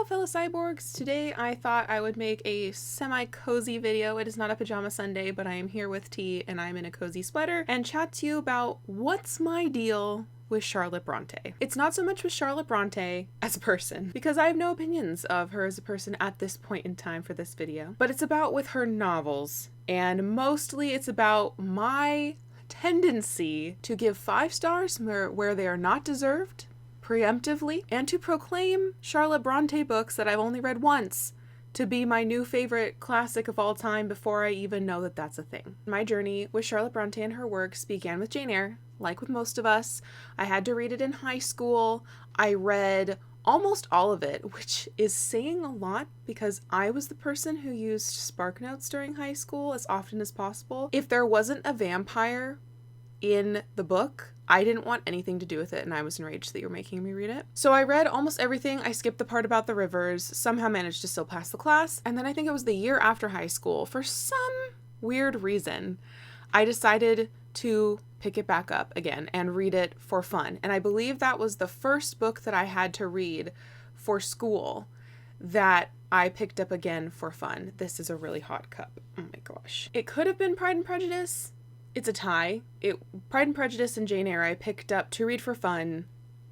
fellow cyborgs. Today I thought I would make a semi-cozy video. It is not a pajama Sunday, but I am here with tea and I'm in a cozy sweater and chat to you about what's my deal with Charlotte Brontë. It's not so much with Charlotte Brontë as a person, because I have no opinions of her as a person at this point in time for this video, but it's about with her novels, and mostly it's about my tendency to give 5 stars where they are not deserved, preemptively, and to proclaim Charlotte Brontë books that I've only read once to be my new favorite classic of all time before I even know that that's a thing. My journey with Charlotte Brontë and her works began with Jane Eyre. Like with most of us, I had to read it in high school. I read almost all of it, which is saying a lot because I was the person who used Spark Notes during high school as often as possible. If there wasn't a vampire in the book, I didn't want anything to do with it, and I was enraged that you were making me read it. So I read almost everything. I skipped the part about the rivers, somehow managed to still pass the class, and then I think it was the year after high school, for some weird reason, I decided to pick it back up again and read it for fun. And I believe that was the first book that I had to read for school that I picked up again for fun. This is a really hot cup. Oh my gosh. It could have been Pride and Prejudice. It's a tie. Pride and Prejudice and Jane Eyre I picked up to read for fun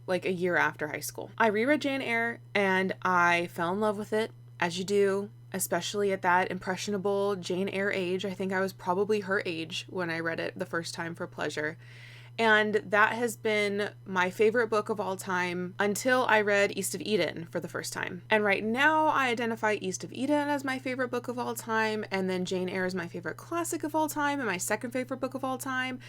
like a year after high school. I reread Jane Eyre and I fell in love with it, as you do, especially at that impressionable Jane Eyre age. I think I was probably her age when I read it the first time for pleasure. And that has been my favorite book of all time until I read East of Eden for the first time. And right now I identify East of Eden as my favorite book of all time, and then Jane Eyre is my favorite classic of all time and my second favorite book of all time.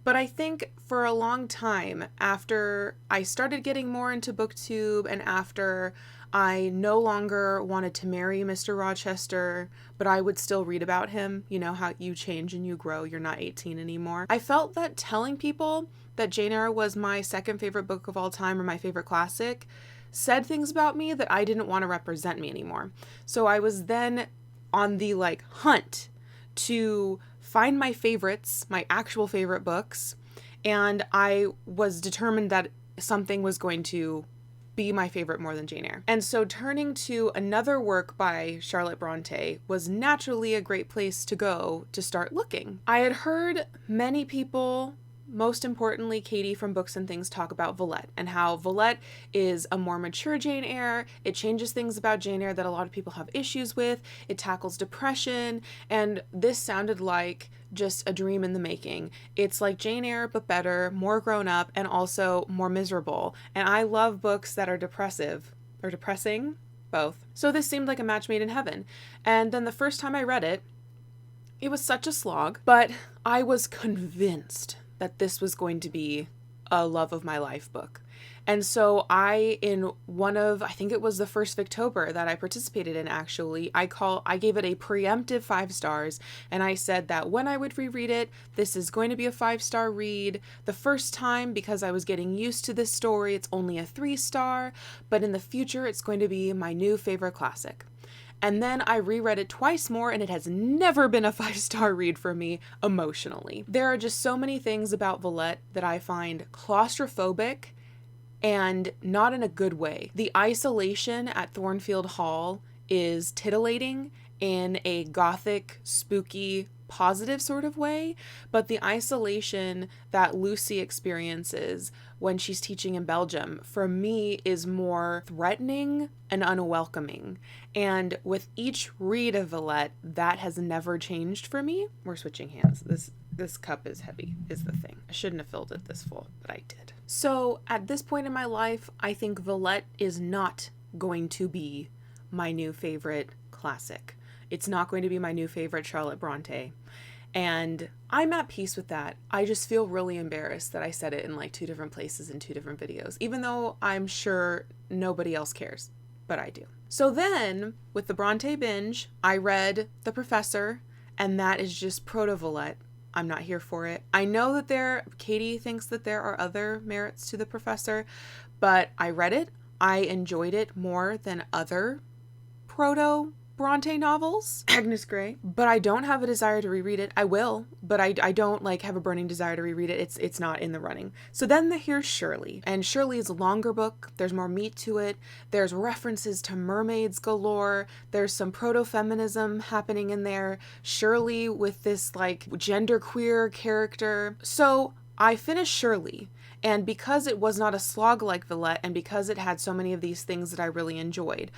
But I think for a long time, after I started getting more into BookTube and after I no longer wanted to marry Mr. Rochester, but I would still read about him. You know how you change and you grow, you're not 18 anymore. I felt that telling people that Jane Eyre was my second favorite book of all time or my favorite classic said things about me that I didn't want to represent me anymore. So I was then on the hunt to find my favorites, my actual favorite books, and I was determined that something was going to be my favorite more than Jane Eyre. And so turning to another work by Charlotte Brontë was naturally a great place to go to start looking. I had heard many people, most importantly Katie from Books and Things, talk about Villette and how Villette is a more mature Jane Eyre. It changes things about Jane Eyre that a lot of people have issues with. It tackles depression, and this sounded like just a dream in the making. It's like Jane Eyre, but better, more grown up, and also more miserable. And I love books that are depressive, or depressing, both. So this seemed like a match made in heaven. And then the first time I read it, it was such a slog, but I was convinced that this was going to be a love of my life book. And so I think it was the first Victober that I participated in, actually, I gave it a preemptive 5 stars, and I said that when I would reread it, this is going to be a 5-star read. The first time, because I was getting used to this story, it's only a 3-star, but in the future, it's going to be my new favorite classic. And then I reread it twice more, and it has never been a 5-star read for me emotionally. There are just so many things about Villette that I find claustrophobic, and not in a good way. The isolation at Thornfield Hall is titillating in a gothic, spooky, positive sort of way, but the isolation that Lucy experiences when she's teaching in Belgium, for me, is more threatening and unwelcoming. And with each read of Villette, that has never changed for me. We're switching hands. This cup is heavy, is the thing. I shouldn't have filled it this full, but I did. So at this point in my life, I think Villette is not going to be my new favorite classic. It's not going to be my new favorite Charlotte Brontë. And I'm at peace with that. I just feel really embarrassed that I said it in 2 different places in 2 different videos, even though I'm sure nobody else cares, but I do. So then, with the Brontë binge, I read The Professor, and that is just proto-Villette. I'm not here for it. I know that Katie thinks that there are other merits to The Professor, but I read it. I enjoyed it more than other proto Brontë novels, Agnes Grey, but I don't have a desire to reread it. I will, but I don't like have a burning desire to reread it. It's not in the running. So then here's Shirley, and Shirley is a longer book. There's more meat to it. There's references to mermaids galore. There's some proto-feminism happening in there. Shirley with this like genderqueer character. So I finished Shirley, and because it was not a slog like Villette, and because it had so many of these things that I really enjoyed,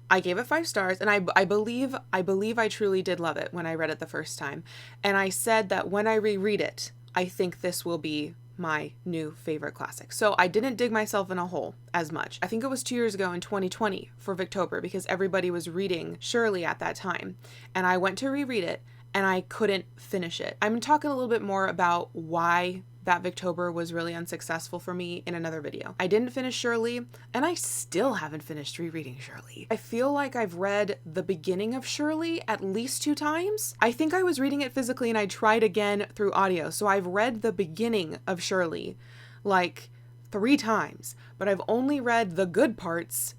I gave it 5 stars, and I believe I truly did love it when I read it the first time. And I said that when I reread it, I think this will be my new favorite classic. So I didn't dig myself in a hole as much. I think it was 2 years ago in 2020 for Victober, because everybody was reading Shirley at that time. And I went to reread it, and I couldn't finish it. I'm talking a little bit more about why that Victober was really unsuccessful for me in another video. I didn't finish Shirley, and I still haven't finished rereading Shirley. I feel like I've read the beginning of Shirley at least 2 times. I think I was reading it physically and I tried again through audio. So I've read the beginning of Shirley like 3 times, but I've only read the good parts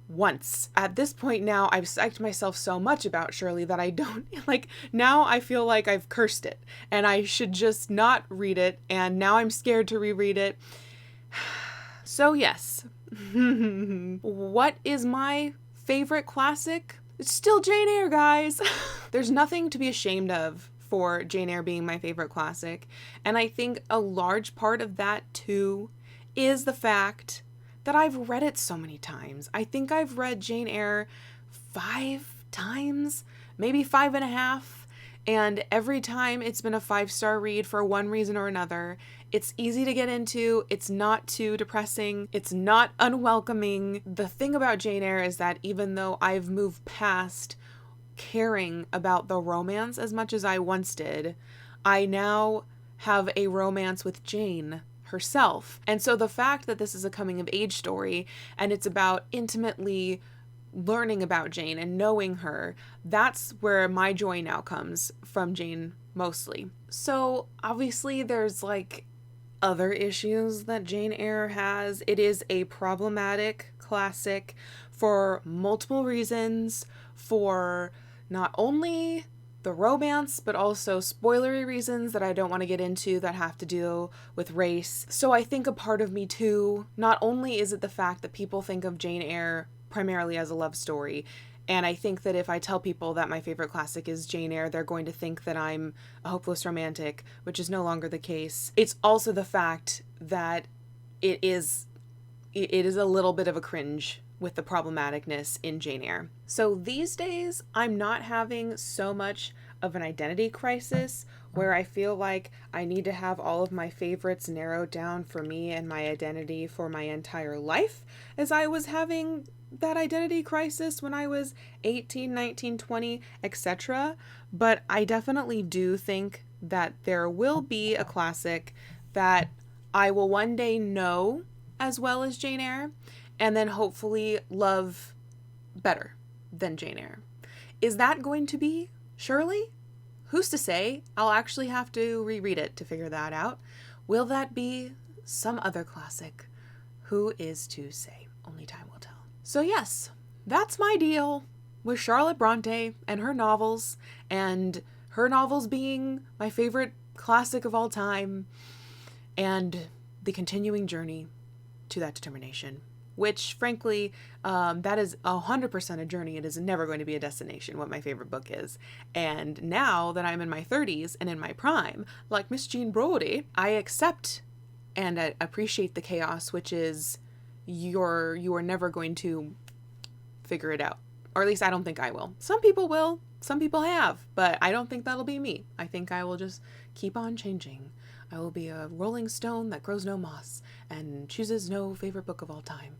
once. At this point now, I've psyched myself so much about Shirley that I don't, like, now I feel like I've cursed it and I should just not read it, and now I'm scared to reread it. So yes, what is my favorite classic? It's still Jane Eyre, guys. There's nothing to be ashamed of for Jane Eyre being my favorite classic, and I think a large part of that too is the fact that I've read it so many times. I think I've read Jane Eyre 5 times, maybe 5.5, and every time it's been a 5-star read for one reason or another. It's easy to get into, it's not too depressing, it's not unwelcoming. The thing about Jane Eyre is that even though I've moved past caring about the romance as much as I once did, I now have a romance with Jane herself. And so the fact that this is a coming of age story and it's about intimately learning about Jane and knowing her, that's where my joy now comes from Jane mostly. So obviously there's like other issues that Jane Eyre has. It is a problematic classic for multiple reasons, for not only the romance, but also spoilery reasons that I don't want to get into that have to do with race. So I think a part of me too, not only is it the fact that people think of Jane Eyre primarily as a love story, and I think that if I tell people that my favorite classic is Jane Eyre, they're going to think that I'm a hopeless romantic, which is no longer the case. It's also the fact that it is a little bit of a cringe with the problematicness in Jane Eyre. So these days, I'm not having so much of an identity crisis where I feel like I need to have all of my favorites narrowed down for me and my identity for my entire life, as I was having that identity crisis when I was 18, 19, 20, etc. But I definitely do think that there will be a classic that I will one day know as well as Jane Eyre, and then hopefully love better than Jane Eyre. Is that going to be Shirley? Who's to say? I'll actually have to reread it to figure that out. Will that be some other classic? Who is to say? Only time will tell. So yes, that's my deal with Charlotte Brontë and her novels being my favorite classic of all time, and the continuing journey to that determination. Which, frankly, that is 100% a journey. It is never going to be a destination, what my favorite book is. And now that I'm in my 30s and in my prime, like Miss Jean Brodie, I accept and I appreciate the chaos, which is you are never going to figure it out. Or at least I don't think I will. Some people will. Some people have. But I don't think that'll be me. I think I will just keep on changing. I will be a rolling stone that grows no moss and chooses no favorite book of all time.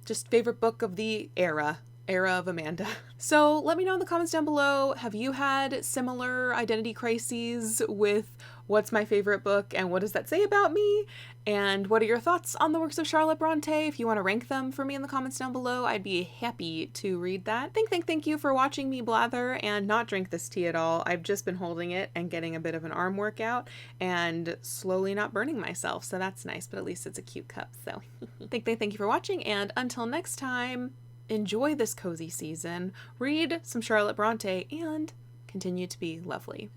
Just favorite book of the era of Amanda. So let me know in the comments down below, have you had similar identity crises with what's my favorite book and what does that say about me? And what are your thoughts on the works of Charlotte Brontë? If you want to rank them for me in the comments down below, I'd be happy to read that. Thank you for watching me blather and not drink this tea at all. I've just been holding it and getting a bit of an arm workout and slowly not burning myself, so that's nice, but at least it's a cute cup. So thank you for watching, and until next time, enjoy this cozy season, read some Charlotte Brontë, and continue to be lovely.